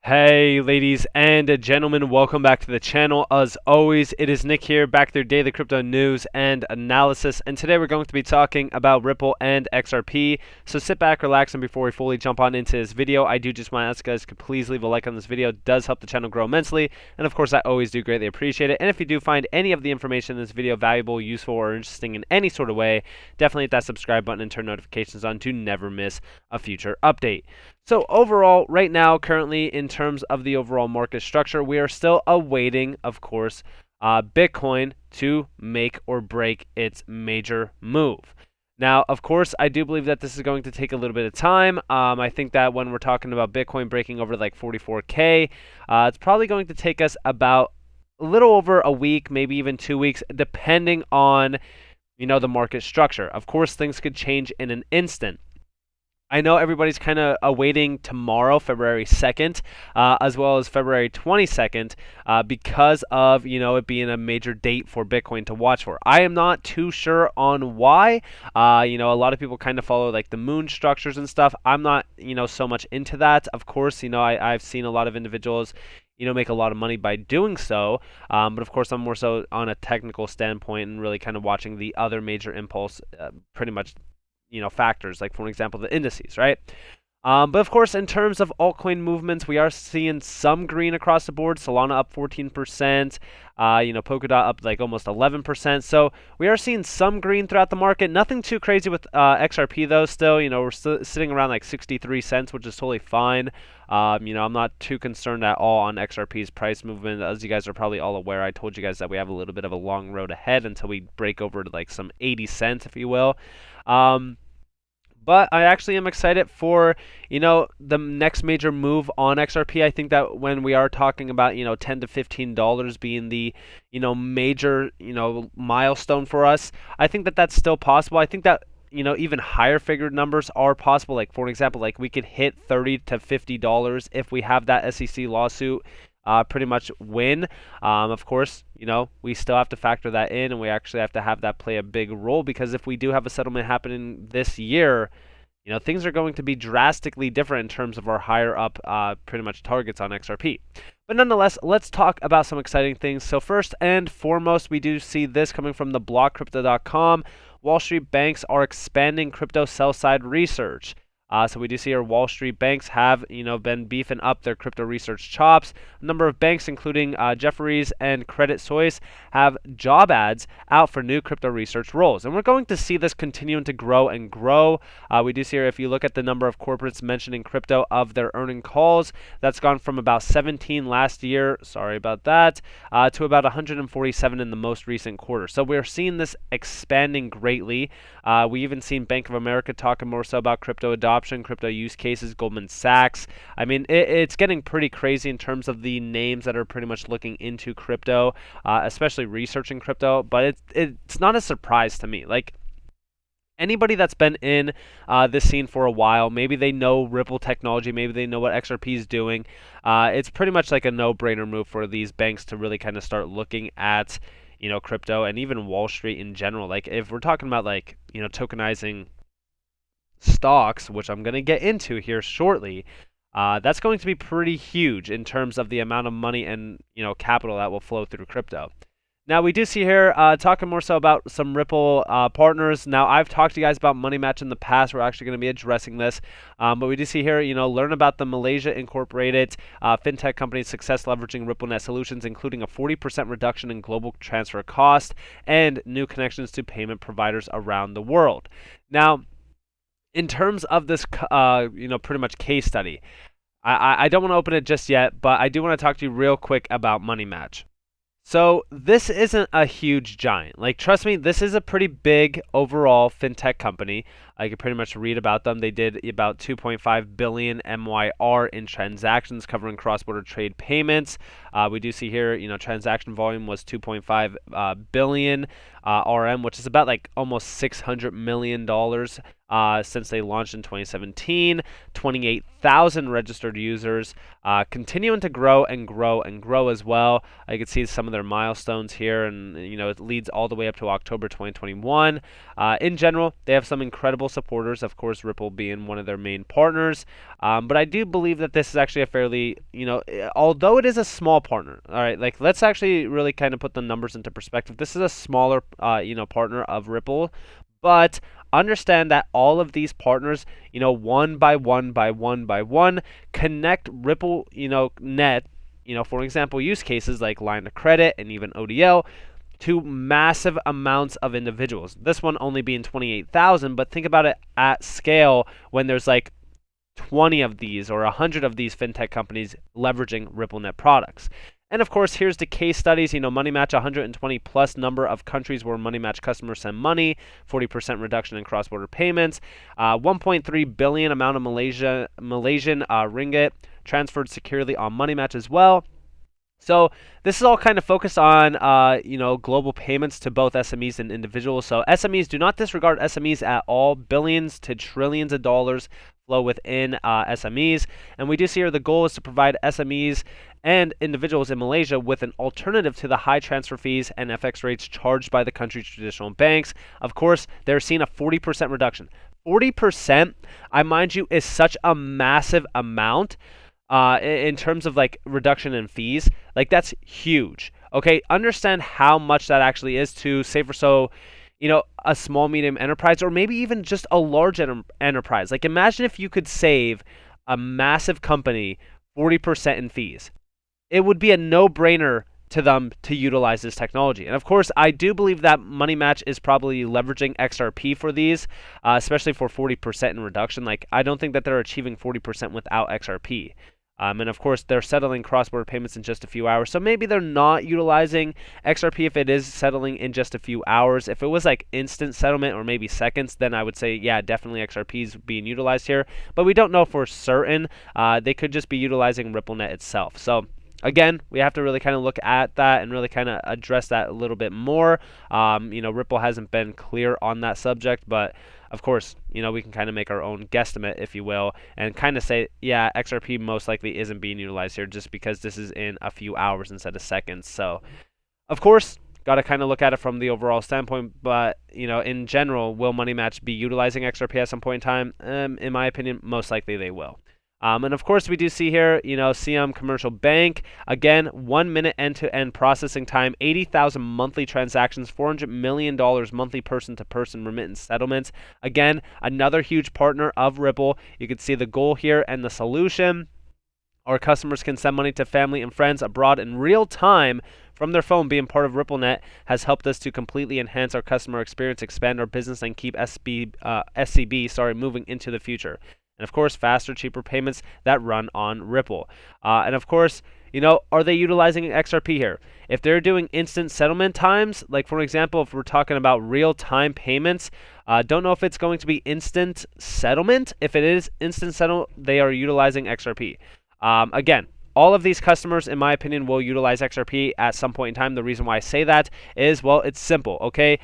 Hey ladies and gentlemen, welcome back to the channel. As always, it is Nick here, back with your daily crypto news and analysis, and today we're going to be talking about Ripple and XRP. So sit back, relax, and before we fully jump on into this video, I do just want to ask you guys to please leave a like on this video. It does help the channel grow immensely, and of course I always do greatly appreciate it. And if you do find any of the information in this video valuable, useful, or interesting in any sort of way, definitely hit that subscribe button and turn notifications on to never miss a future update. So overall, right now, currently in terms of the overall market structure, we are still awaiting, of course, Bitcoin to make or break its major move. Now, of course, I do believe that this is going to take a little bit of time. I think that when we're talking about Bitcoin breaking over like 44K, it's probably going to take us about a little over a week, maybe even 2 weeks, depending on, the market structure. Of course, things could change in an instant. I know everybody's kind of awaiting tomorrow, February 2nd, as well as February 22nd, because of, it being a major date for Bitcoin to watch for. I am not too sure on why. A lot of people kind of follow like the moon structures and stuff. I'm not, so much into that. Of course, I've seen a lot of individuals, make a lot of money by doing so. But of course, I'm more so on a technical standpoint and really kind of watching the other major impulse, pretty much factors, like for example the indices, right? But of course, in terms of altcoin movements, we are seeing some green across the board. Solana up 14%, Polkadot up like almost 11%. So we are seeing some green throughout the market. Nothing too crazy with XRP though. Still, we're still sitting around like 63 cents, which is totally fine. I'm not too concerned at all on XRP's price movement. As you guys are probably all aware, I told you guys that we have a little bit of a long road ahead until we break over to like some 80 cents, if you will. But I actually am excited for, the next major move on XRP. I think that when we are talking about, $10 to $15 being the, major, milestone for us, I think that that's still possible. I think that, even higher figured numbers are possible. Like, for example, like we could hit $30 to $50 if we have that SEC lawsuit pretty much win. Of course, we still have to factor that in, and we actually have to have that play a big role, because if we do have a settlement happening this year, things are going to be drastically different in terms of our higher up pretty much targets on XRP. But nonetheless, let's talk about some exciting things. So first and foremost, we do see this coming from the blockcrypto.com. Wall Street banks are expanding crypto sell-side research. So we do see our Wall Street banks have, been beefing up their crypto research chops. A number of banks, including Jefferies and Credit Suisse, have job ads out for new crypto research roles. And we're going to see this continuing to grow and grow. We do see here, if you look at the number of corporates mentioning crypto of their earning calls, that's gone from about 17 last year, sorry about that, to about 147 in the most recent quarter. So we're seeing this expanding greatly. We even seen Bank of America talking more so about crypto adoption, crypto use cases, Goldman Sachs. I mean, it's getting pretty crazy in terms of the names that are pretty much looking into crypto, especially researching crypto. But it's not a surprise to me. Like, anybody that's been in this scene for a while, maybe they know Ripple technology, maybe they know what XRP is doing. It's pretty much like a no-brainer move for these banks to really kind of start looking at crypto, and even Wall Street in general. Like, if we're talking about like tokenizing stocks, which I'm going to get into here shortly, that's going to be pretty huge in terms of the amount of money and capital that will flow through crypto. Now, we do see here, talking more so about some Ripple partners. Now, I've talked to you guys about Money Match in the past. We're actually going to be addressing this. But we do see here, learn about the Malaysia Incorporated fintech company's success leveraging RippleNet solutions, including a 40% reduction in global transfer cost and new connections to payment providers around the world. Now, in terms of this, pretty much case study, I don't want to open it just yet, but I do want to talk to you real quick about Money Match. So this isn't a huge giant. Like, trust me, this is a pretty big overall fintech company. I could pretty much read about them. They did about 2.5 billion MYR in transactions covering cross-border trade payments. We do see here, transaction volume was 2.5 billion RM, which is about like almost $600 million since they launched in 2017. 28,000 registered users, continuing to grow and grow and grow as well. You can see some of their milestones here, and it leads all the way up to October 2021. In general, they have some incredible Ripple supporters, of course, Ripple being one of their main partners. But I do believe that this is actually a fairly, although it is a small partner, all right, like let's actually really kind of put the numbers into perspective. This is a smaller, partner of Ripple, but understand that all of these partners, one by one by one by one, connect Ripple, net, for example, use cases like line of credit and even ODL to massive amounts of individuals. This one only being 28,000, but think about it at scale when there's like 20 of these or 100 of these fintech companies leveraging RippleNet products. And of course, here's the case studies. Money Match, 120 plus number of countries where Money Match customers send money, 40% reduction in cross-border payments, 1.3 billion amount of Malaysian ringgit transferred securely on Money Match as well. So this is all kind of focused on, global payments to both SMEs and individuals. So SMEs, do not disregard SMEs at all. Billions to trillions of dollars flow within SMEs. And we do see here the goal is to provide SMEs and individuals in Malaysia with an alternative to the high transfer fees and FX rates charged by the country's traditional banks. Of course, they're seeing a 40% reduction. 40%, I mind you, is such a massive amount. In terms of like reduction in fees, like that's huge. Okay, understand how much that actually is to say for a small medium enterprise or maybe even just a large enterprise. Like imagine if you could save a massive company 40% in fees. It would be a no-brainer to them to utilize this technology. And of course, I do believe that Money Match is probably leveraging XRP for these, especially for 40% in reduction. Like I don't think that they're achieving 40% without XRP. And of course, they're settling cross-border payments in just a few hours. So maybe they're not utilizing XRP if it is settling in just a few hours. If it was like instant settlement or maybe seconds, then I would say, yeah, definitely XRP is being utilized here. But we don't know for certain. They could just be utilizing RippleNet itself. So again, we have to really kind of look at that and really kind of address that a little bit more. Ripple hasn't been clear on that subject, but of course, we can kind of make our own guesstimate, if you will, and kind of say, yeah, XRP most likely isn't being utilized here just because this is in a few hours instead of seconds. So, of course, got to kind of look at it from the overall standpoint, but, in general, will Money Match be utilizing XRP at some point in time? In my opinion, most likely they will. And of course, we do see here, CM Commercial Bank, again, 1 minute end-to-end processing time, 80,000 monthly transactions, $400 million monthly person-to-person remittance settlements. Again, another huge partner of Ripple. You can see the goal here and the solution. Our customers can send money to family and friends abroad in real time from their phone. Being part of RippleNet has helped us to completely enhance our customer experience, expand our business, and keep SCB moving into the future. And of course, faster, cheaper payments that run on Ripple. And of course, are they utilizing XRP here? If they're doing instant settlement times, like for example, if we're talking about real-time payments, don't know if it's going to be instant settlement. If it is instant settlement, they are utilizing XRP. Again, all of these customers, in my opinion, will utilize XRP at some point in time. The reason why I say that is, well, it's simple, okay?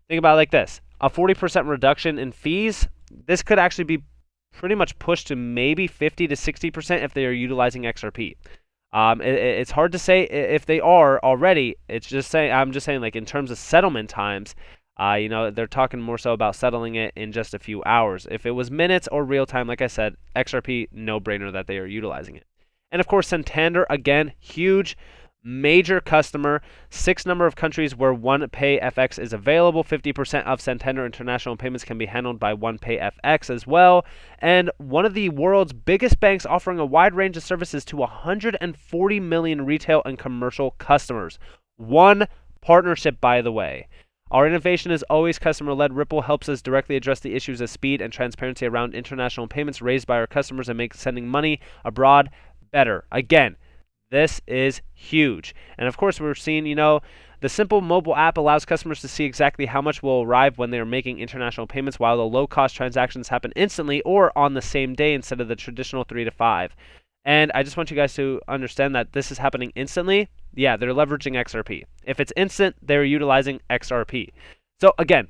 Think about it like this. A 40% reduction in fees, this could actually be pretty much pushed to maybe 50 to 60% if they are utilizing XRP. It's hard to say if they are already. I'm just saying, like in terms of settlement times, they're talking more so about settling it in just a few hours. If it was minutes or real time, like I said, XRP, no brainer that they are utilizing it. And of course, Santander, again, huge, major customer, 6 number of countries where OnePay FX is available. 50% of Santander international payments can be handled by OnePay FX as well. And one of the world's biggest banks offering a wide range of services to 140 million retail and commercial customers. One partnership, by the way. Our innovation is always customer-led. Ripple helps us directly address the issues of speed and transparency around international payments raised by our customers and make sending money abroad better. Again, this is huge. And of course, we're seeing, the simple mobile app allows customers to see exactly how much will arrive when they are making international payments, while the low-cost transactions happen instantly or on the same day instead of the traditional 3 to 5. And I just want you guys to understand that this is happening instantly. Yeah, they're leveraging XRP. If it's instant, they're utilizing XRP. So again,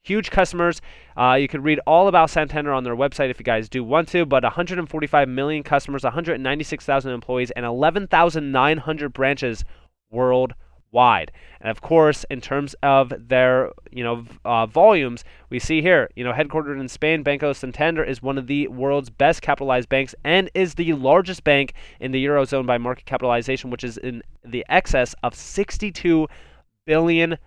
huge customers. You could read all about Santander on their website if you guys do want to, but 145 million customers, 196,000 employees, and 11,900 branches worldwide. wide. And of course, in terms of their volumes, we see here, headquartered in Spain, Banco Santander is one of the world's best capitalized banks and is the largest bank in the Eurozone by market capitalization, which is in the excess of $62 billion.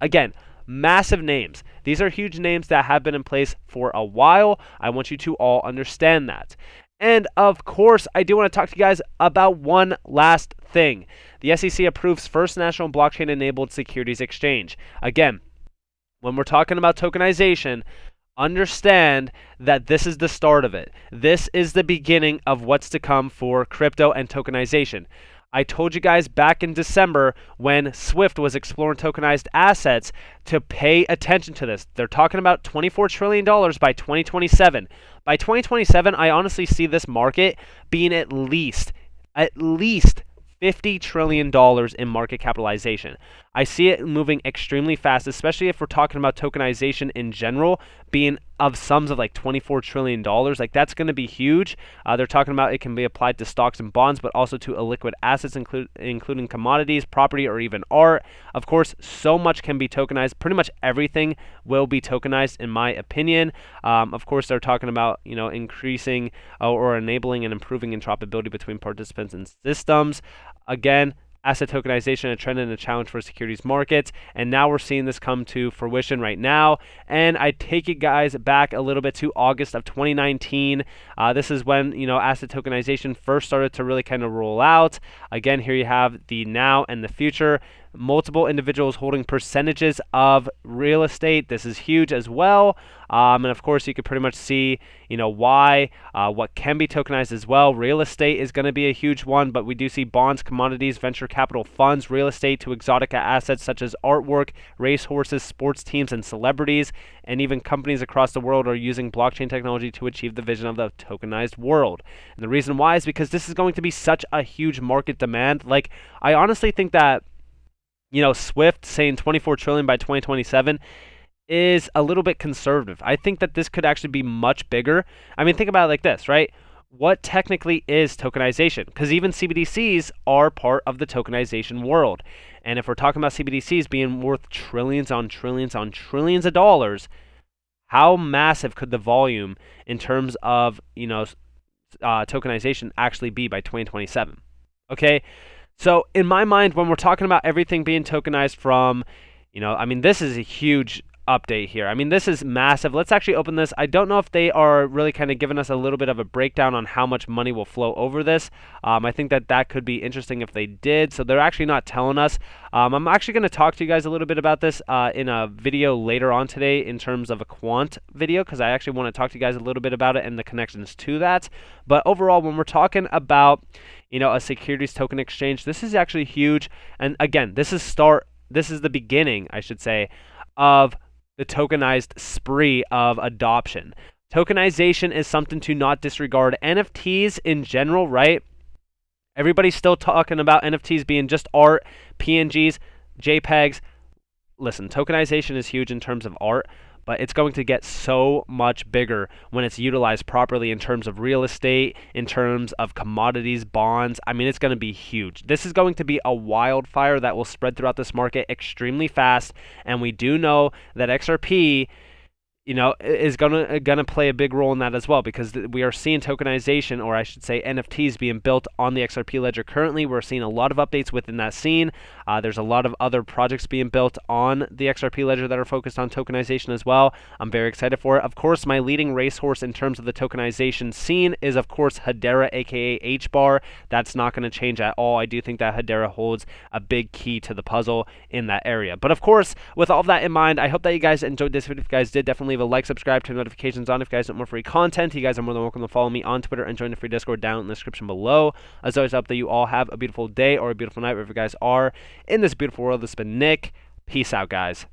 Again, massive names. These are huge names that have been in place for a while. I want you to all understand that. And of course, I do want to talk to you guys about one last thing. The SEC approves first national blockchain-enabled securities exchange. Again, when we're talking about tokenization, understand that this is the start of it. This is the beginning of what's to come for crypto and tokenization. I told you guys back in December when Swift was exploring tokenized assets to pay attention to this. They're talking about $24 trillion by 2027. By 2027, I honestly see this market being at least $50 trillion in market capitalization. I see it moving extremely fast, especially if we're talking about tokenization in general being of sums of like $24 trillion. Like, that's going to be huge. They're talking about it can be applied to stocks and bonds, but also to illiquid assets, including commodities, property, or even art. Of course, so much can be tokenized. Pretty much everything will be tokenized, in my opinion. Of course, they're talking about increasing or enabling and improving interoperability between participants and systems. Again, asset tokenization, a trend and a challenge for securities markets, and now we're seeing this come to fruition right now. And I take you guys back a little bit to August of 2019. This is when asset tokenization first started to really kind of roll out. Again, here you have the now and the future. Multiple individuals holding percentages of real estate. This is huge as well. And of course, you could pretty much see, why, what can be tokenized as well. Real estate is going to be a huge one, but we do see bonds, commodities, venture capital funds, real estate to exotic assets such as artwork, racehorses, sports teams, and celebrities. And even companies across the world are using blockchain technology to achieve the vision of the tokenized world. And the reason why is because this is going to be such a huge market demand. Like, I honestly think that Swift saying 24 trillion by 2027 is a little bit conservative. I think that this could actually be much bigger. I mean, think about it like this, right? What technically is tokenization? Because even CBDCs are part of the tokenization world. And if we're talking about CBDCs being worth trillions on trillions on trillions of dollars, how massive could the volume in terms of, tokenization actually be by 2027? Okay? So in my mind, when we're talking about everything being tokenized from, this is a huge update here. I mean, this is massive. Let's actually open this. I don't know if they are really kind of giving us a little bit of a breakdown on how much money will flow over this. I think that could be interesting if they did. So they're actually not telling us. I'm actually going to talk to you guys a little bit about this in a video later on today in terms of a quant video, because I actually want to talk to you guys a little bit about it and the connections to that. But overall, when we're talking about a securities token exchange, this is actually huge. And again, this is the beginning, I should say, of the tokenized spree of adoption. Tokenization is something to not disregard. NFTs in general, right? Everybody's still talking about NFTs being just art, PNGs, JPEGs. Listen, tokenization is huge in terms of art, but it's going to get so much bigger when it's utilized properly in terms of real estate, in terms of commodities, bonds. I mean, it's going to be huge. This is going to be a wildfire that will spread throughout this market extremely fast, and we do know that XRP is gonna play a big role in that as well, because we are seeing tokenization, or I should say NFTs, being built on the XRP ledger currently. We're seeing a lot of updates within that scene. There's a lot of other projects being built on the XRP ledger that are focused on tokenization as well. I'm very excited for it. Of course, my leading racehorse in terms of the tokenization scene is, of course, Hedera, aka HBAR. That's not going to change at all. I do think that Hedera holds a big key to the puzzle in that area. But of course, with all of that in mind, I hope that you guys enjoyed this video. If you guys did, definitely leave a like, subscribe, turn notifications on. If you guys want more free content, you guys are more than welcome to follow me on Twitter and join the free Discord down in the description below. As always, I hope that you all have a beautiful day or a beautiful night wherever you guys are in this beautiful world. This has been Nick. Peace out, guys.